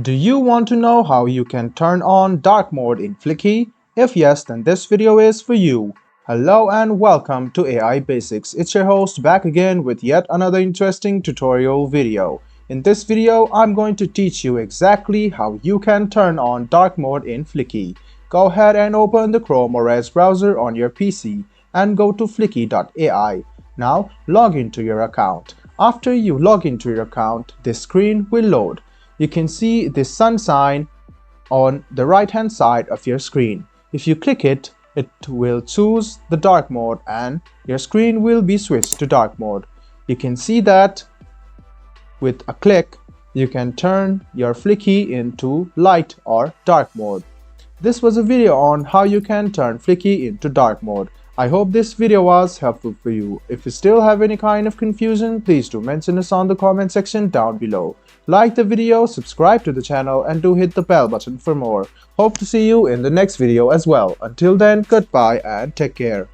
Do you want to know how you can turn on dark mode in Fliki? If yes, then this video is for you. Hello and welcome to AI Basics. It's your host back again with yet another interesting tutorial video. In this video, I'm going to teach you exactly how you can turn on dark mode in Fliki. Go ahead and open the Chrome or Edge browser on your PC and go to fliki.ai. Now log into your account. After you log into your account, this screen will load. You can see the sun sign on the right hand side of your screen. If you click it, it will choose the dark mode and your screen will be switched to dark mode. You can see that with a click, you can turn your Fliki into light or dark mode. This was a video on how you can turn Fliki into dark mode. I hope this video was helpful for you. If you still have any kind of confusion, please do mention us on the comment section down below. Like the video, subscribe to the channel and do hit the bell button for more. Hope to see you in the next video as well. Until then, goodbye and take care.